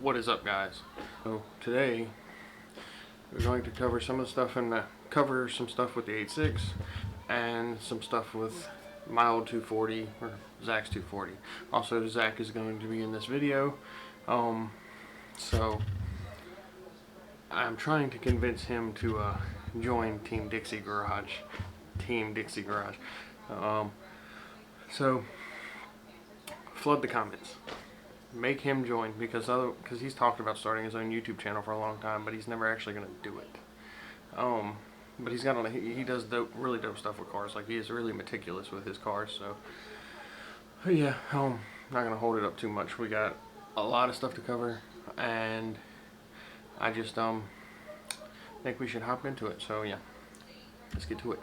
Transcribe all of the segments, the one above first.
What is up, guys? So today we're going to cover some of the stuff and cover some stuff with the 86 and some stuff with my old 240 or Zach's 240. Also, Zach is going to be in this video, so I'm trying to convince him to join Team Dixie Garage. So flood the comments. Make him join because he's talked about starting his own YouTube channel for a long time, but he's never actually going to do it. But he does really dope stuff with cars. Like, he is really meticulous with his cars. So yeah, not going to hold it up too much. We got a lot of stuff to cover, and I just think we should hop into it. So yeah, let's get to it.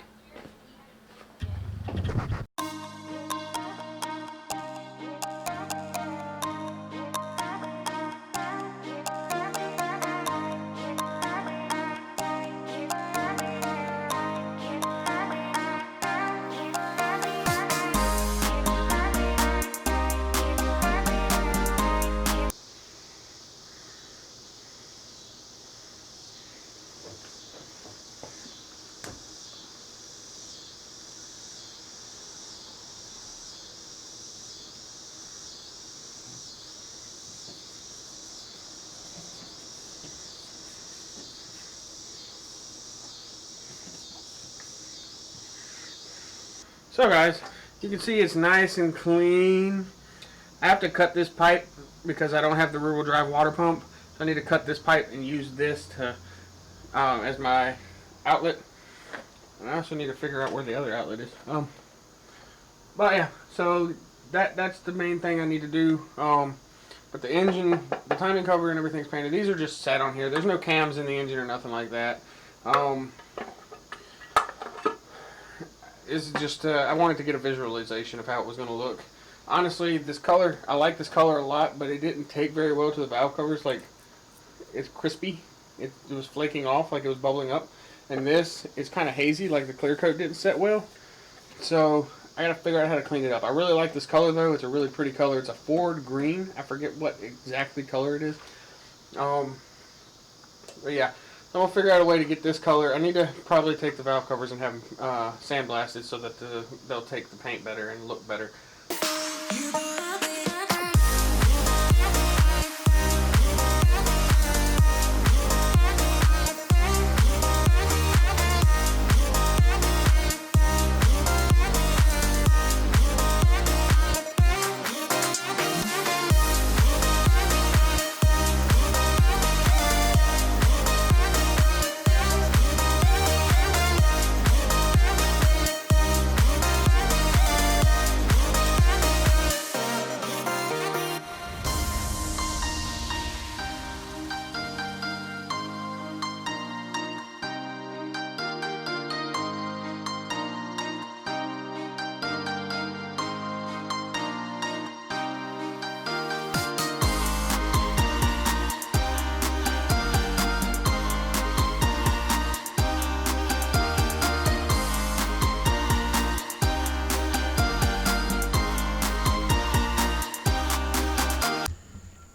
So guys, you can see it's nice and clean. I have to cut this pipe because I don't have the rear-wheel drive water pump. So I need to cut this pipe and use this to as my outlet. And I also need to figure out where the other outlet is. But yeah, so that's the main thing I need to do. But the engine, the timing cover and everything's painted. These are just set on here. There's no cams in the engine or nothing like that. It's just I wanted to get a visualization of how it was going to look. Honestly, this color, I like this color a lot, but it didn't take very well to the valve covers. Like, it's crispy. It was flaking off like it was bubbling up. And this is kind of hazy, like the clear coat didn't set well. So I got to figure out how to clean it up. I really like this color though. It's a really pretty color. It's a Ford green. I forget what exactly color it is. But yeah. I'm going to figure out a way to get this color. I need to probably take the valve covers and have them sandblasted so that they'll take the paint better and look better.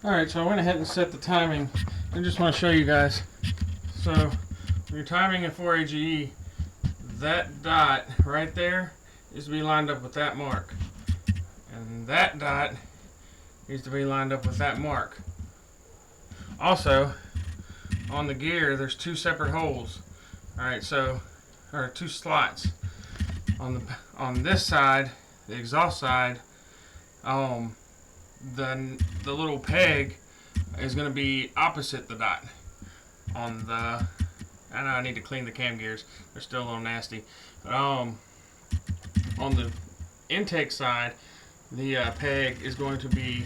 Alright, so I went ahead and set the timing. I just want to show you guys. So, when you're timing in 4AGE, that dot right there is to be lined up with that mark. And that dot needs to be lined up with that mark. Also, on the gear, there's two separate holes. Alright, so, or two slots. On this side, the exhaust side, the little peg is going to be opposite the dot. I know I need to clean the cam gears. They're still a little nasty. But, on the intake side, the peg is going to be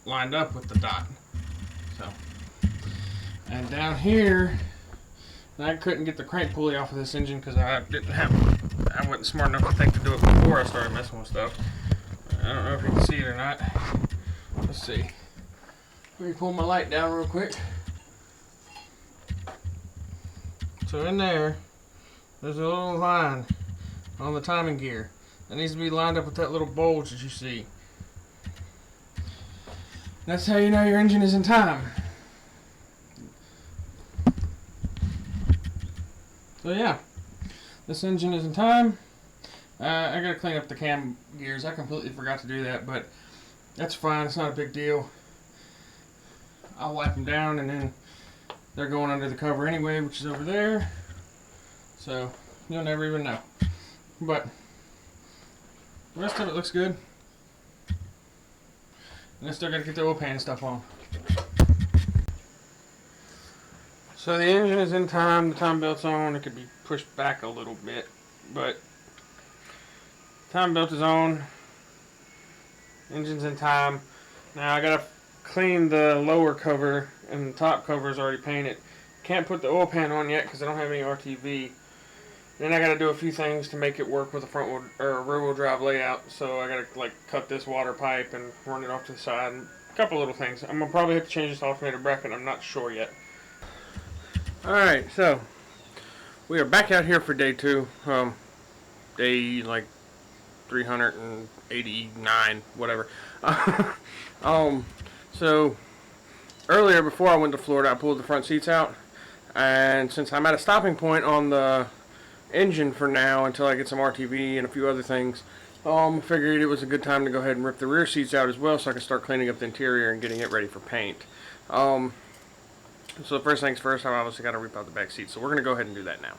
lined up with the dot. So, and down here, I couldn't get the crank pulley off of this engine because I wasn't smart enough to think to do it before I started messing with stuff. I don't know if you can see it or not. Let's see. Let me pull my light down real quick. So in there's a little line on the timing gear. That needs to be lined up with that little bulge that you see. That's how you know your engine is in time. So yeah, this engine is in time. I gotta clean up the cam gears. I completely forgot to do that, but that's fine. It's not a big deal. I'll wipe them down, and then they're going under the cover anyway, which is over there. So you'll never even know. But the rest of it looks good. And I still gotta get the oil pan stuff on. So the engine is in time, the time belt's on. It could be pushed back a little bit, but time belt is on. Engine's in time. Now I gotta clean the lower cover, and the top cover is already painted. Can't put the oil pan on yet because I don't have any RTV. Then I gotta do a few things to make it work with a front wheel or rear wheel drive layout. So I gotta like cut this water pipe and run it off to the side, and a couple little things. I'm gonna probably have to change this alternator bracket. I'm not sure yet. Alright, so we are back out here for day 2. Day like 389, whatever. So earlier, before I went to Florida, I pulled the front seats out, and since I'm at a stopping point on the engine for now until I get some RTV and a few other things, figured it was a good time to go ahead and rip the rear seats out as well, so I can start cleaning up the interior and getting it ready for paint. So first things first, I've obviously got to rip out the back seats, so we're going to go ahead and do that now.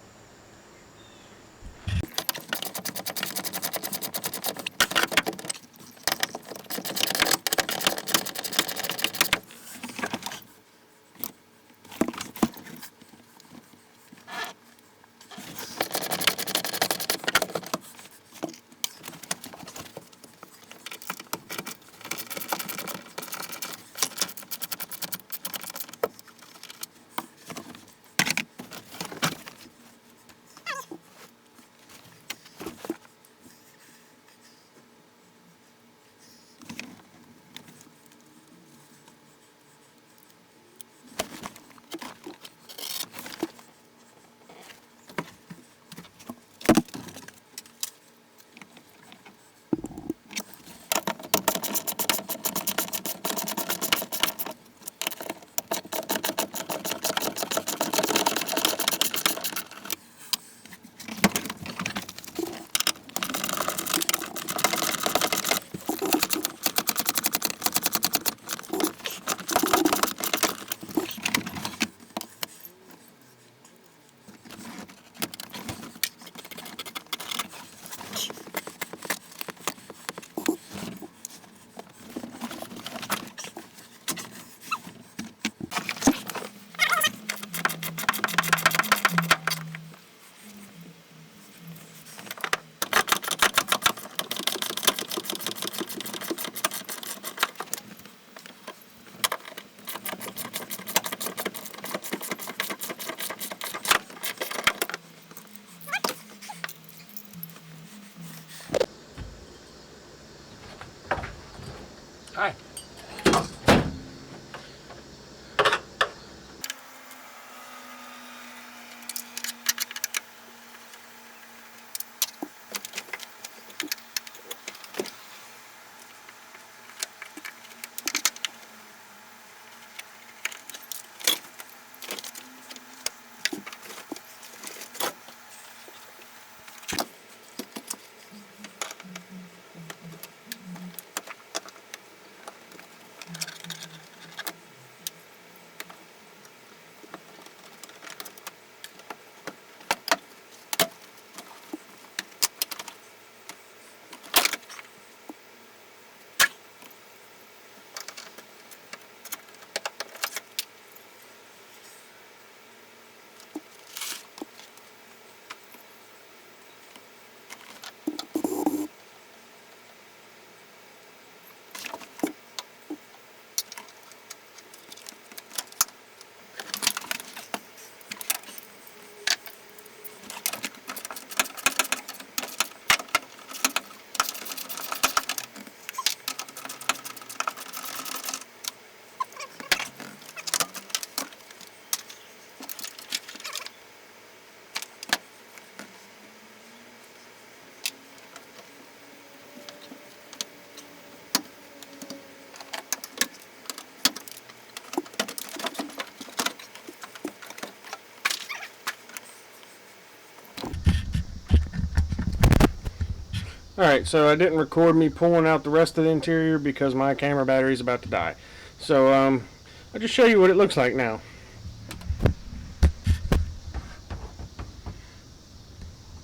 Alright, so I didn't record me pulling out the rest of the interior because my camera battery is about to die. So, I'll just show you what it looks like now.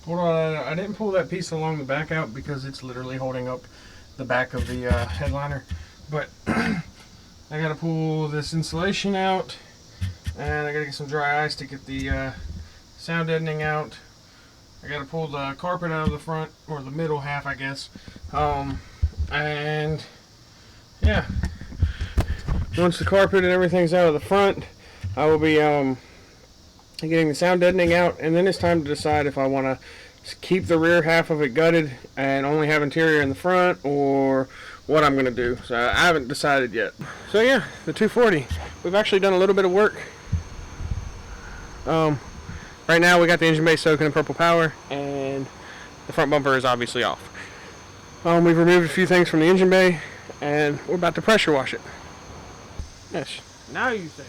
Hold on, I didn't pull that piece along the back out because it's literally holding up the back of the headliner. But I gotta pull this insulation out, and I gotta get some dry ice to get the sound deadening out. I gotta pull the carpet out of the front, or the middle half, I guess. And yeah, once the carpet and everything's out of the front, I will be getting the sound deadening out, and then it's time to decide if I want to keep the rear half of it gutted and only have interior in the front, or what I'm going to do. So I haven't decided yet. So yeah, the 240. We've actually done a little bit of work. Right now we got the engine bay soaking in purple power, and the front bumper is obviously off. We've removed a few things from the engine bay, and we're about to pressure wash it. Yes. Now you say.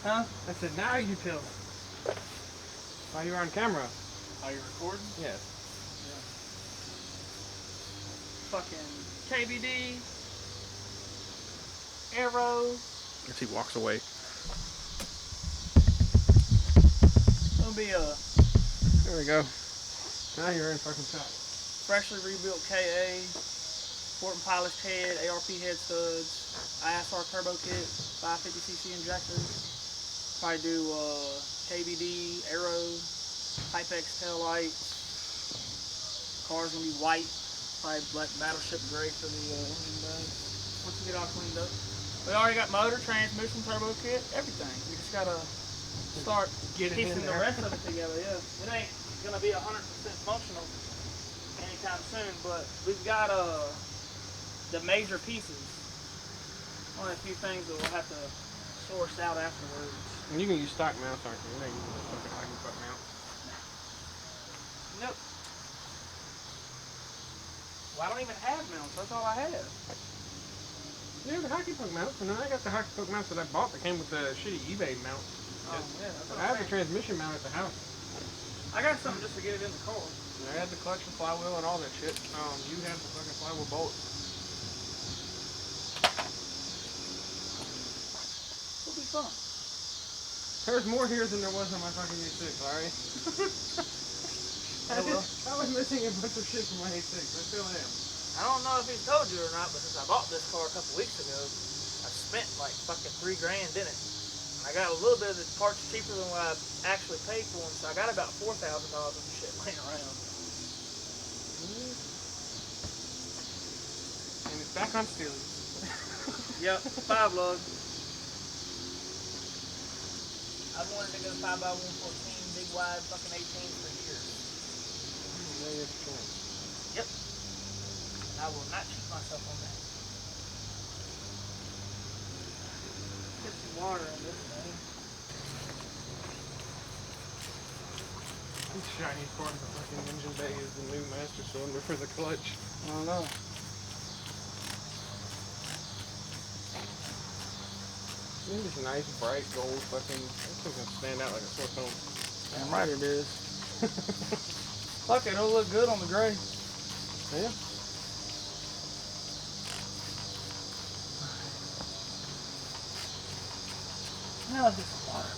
Huh? I said, now you tell me. While you're on camera. Are you recording? Yes. Yeah. Fucking KBD. Arrow. As he walks away. It'll be a There we go. Now you're in fucking shot. freshly rebuilt KA, sport and polished head, ARP head studs, ISR turbo kit, 550cc injectors. Probably do KBD, Aero, Type X tail lights. Car's gonna be white, probably like battleship gray for the engine bay. Once we get all cleaned up, we already got motor, transmission, turbo kit, everything. We just gotta start piecing the rest of it together. Yeah, it ain't gonna be 100% functional anytime soon, but we've got the major pieces. Only a few things that we'll have to source out afterwards. And you can use stock mounts, aren't you? You're not using the fucking hockey puck mount. Nope. Well, I don't even have mounts. That's all I have. Yeah, the hockey puck mounts. And then I got the hockey puck mounts that I bought that came with the shitty eBay mount. Oh, yeah, that's what I have the transmission mount at the house. I got something just to get it in the car. And I had the clutch and flywheel and all that shit. You have the fucking flywheel bolts. It'll be fun. There's more here than there was on my fucking A6, alright? I was missing a bunch of shit from my A6. I still am. I don't know if he told you or not, but since I bought this car a couple weeks ago, I spent like fucking $3 grand in it. And I got a little bit of the parts cheaper than what I actually paid for them, so I got about $4,000 of the shit laying around. And it's back on Steelers. Yep, 5 lug. I wanted to go 5x114, big wide fucking 18 for years. Yep. I will not cheat myself on that. Get some water in this thing. This shiny part of the fucking engine bay is the new master cylinder for the clutch. I don't know. It's just nice, bright gold fucking. It's gonna stand out like a sore thumb. Damn right it is. Fuck it, it'll look good on the gray. Yeah. Now let's get some water.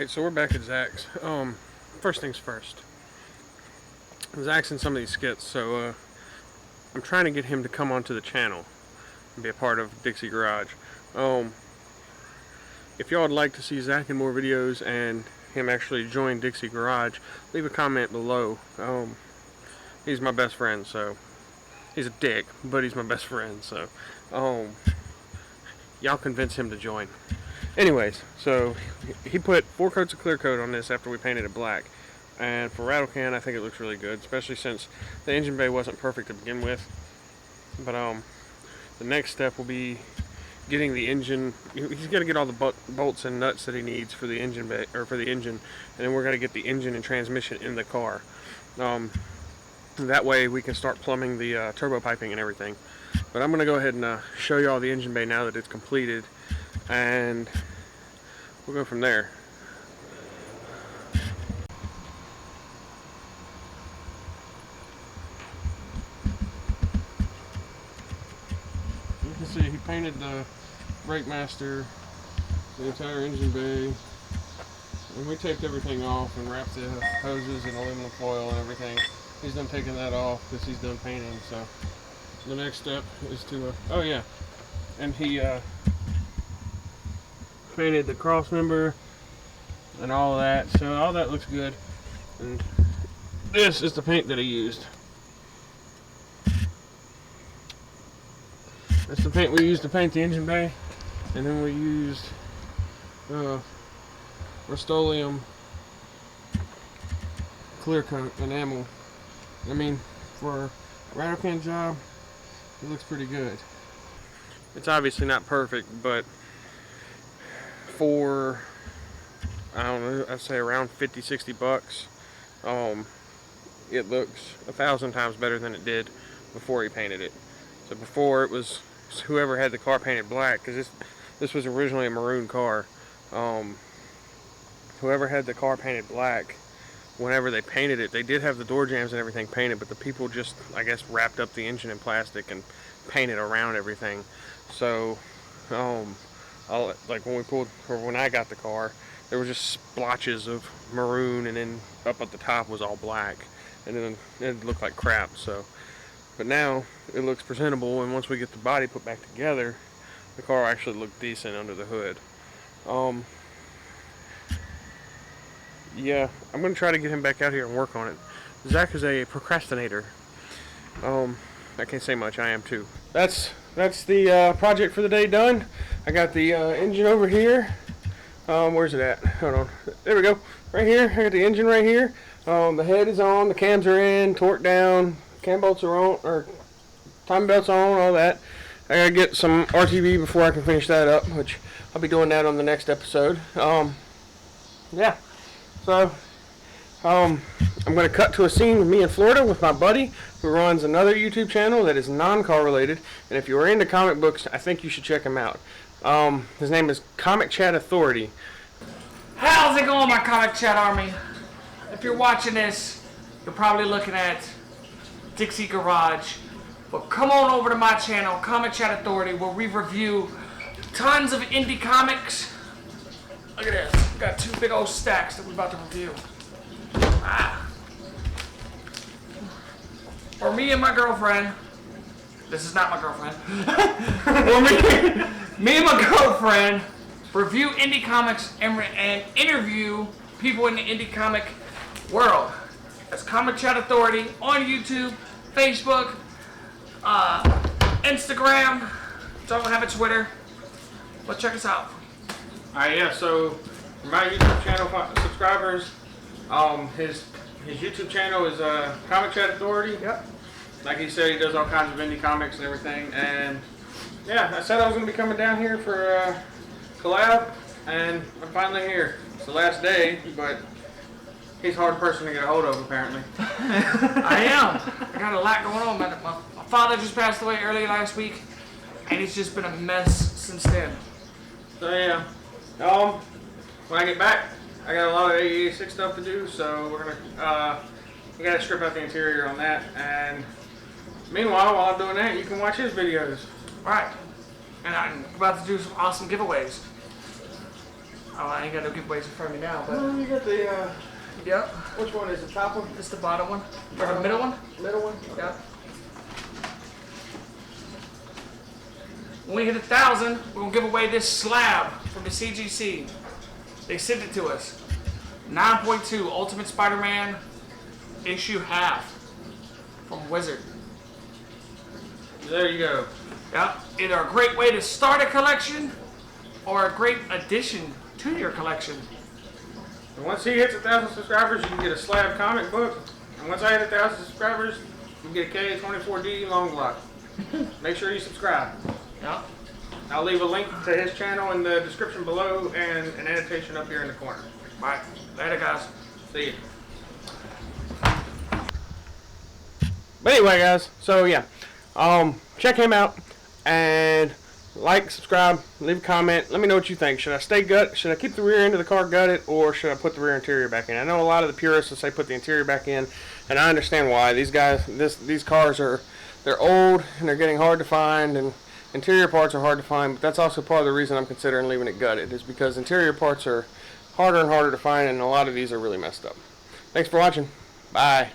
Alright, so we're back at Zach's. First things first. Zach's in some of these skits, so I'm trying to get him to come onto the channel and be a part of Dixie Garage. If y'all would like to see Zach in more videos and him actually join Dixie Garage, leave a comment below. He's my best friend, so he's a dick, but he's my best friend, so y'all convince him to join. Anyways, so he put 4 coats of clear coat on this after we painted it black, and for rattle can I think it looks really good, especially since the engine bay wasn't perfect to begin with. But the next step will be getting the engine. He's got to get all the bolts and nuts that he needs for the engine bay, or for the engine, and then we're going to get the engine and transmission in the car. That way we can start plumbing the turbo piping and everything. But I'm going to go ahead and show you all the engine bay now that it's completed, and we'll go from there. You can see he painted the brake master, the entire engine bay, and we taped everything off and wrapped the hoses in aluminum foil and everything. He's done taking that off because he's done painting. So the next step is to oh yeah, and he painted the cross member and all that, so all that looks good. And this is the paint that he used. That's the paint we used to paint the engine bay, and then we used Rust-Oleum clear coat enamel. I mean, for a rattle can job, it looks pretty good. It's obviously not perfect, but for, I don't know, I'd say around 50-60 bucks, it looks 1,000 times better than it did before he painted it. So before, it was whoever had the car painted black, because this was originally a maroon car. Whoever had the car painted black, whenever they painted it, they did have the door jambs and everything painted, but the people just, I guess, wrapped up the engine in plastic and painted around everything. So like when I got the car, there were just splotches of maroon, and then up at the top was all black, and then it looked like crap. So, but now it looks presentable, and once we get the body put back together, the car will actually look decent under the hood. Yeah, I'm gonna try to get him back out here and work on it. Zach is a procrastinator. I can't say much. I am too. That's the project for the day done. I got the engine over here. Where's it at? Hold on. There we go. Right here. I got the engine right here. The head is on. The cams are in. Torque down. Cam bolts are on. Or timing belts on. All that. I gotta get some RTV before I can finish that up, which I'll be doing that on the next episode. Yeah. So, I'm going to cut to a scene with me in Florida with my buddy who runs another YouTube channel that is non-car related. And if you're into comic books, I think you should check him out. His name is Comic Chat Authority. How's it going, my Comic Chat army? If you're watching this, you're probably looking at Dixie Garage. But come on over to my channel, Comic Chat Authority, where we review tons of indie comics. Look at this. We've got 2 big old stacks that we're about to review. For me and my girlfriend, this is not my girlfriend. me and my girlfriend review indie comics and interview people in the indie comic world. That's Comic Chat Authority on YouTube, Facebook, Instagram. Don't have a Twitter, but check us out. Alright, yeah, so for my YouTube channel subscribers, his YouTube channel is Comic Chat Authority. Yep. Like he said, he does all kinds of indie comics and everything. And yeah, I said I was going to be coming down here for collab, and I'm finally here. It's the last day, but he's a hard person to get a hold of, apparently. I am. I got a lot going on, man. My father just passed away early last week, and it's just been a mess since then. So yeah. When I get back, I got a lot of AE86 stuff to do, so we gotta strip out the interior on that. And meanwhile, while I'm doing that, you can watch his videos. Right. And I'm about to do some awesome giveaways. Oh, I ain't got no giveaways in front of me now, but You got the, yep. which one is the top one? This the bottom one or the middle one? Middle one? Yep. When we hit 1,000, we're gonna give away this slab from the CGC. They sent it to us. 9.2 Ultimate Spider-Man issue half from Wizard. There you go. Yep. Either a great way to start a collection or a great addition to your collection. And once he hits 1,000 subscribers, you can get a slab comic book. And once I hit 1,000 subscribers, you can get a K24D long block. Make sure you subscribe. Yep. I'll leave a link to his channel in the description below and an annotation up here in the corner. Bye. Later, guys. See you. But anyway, guys, so yeah, check him out and like, subscribe, leave a comment. Let me know what you think. Should I stay gut? Should I keep the rear end of the car gutted, or should I put the rear interior back in? I know a lot of the purists will say put the interior back in, and I understand why. These guys, these cars they're old and they're getting hard to find, and interior parts are hard to find. But that's also part of the reason I'm considering leaving it gutted, is because interior parts are harder and harder to find, and a lot of these are really messed up. Thanks for watching. Bye.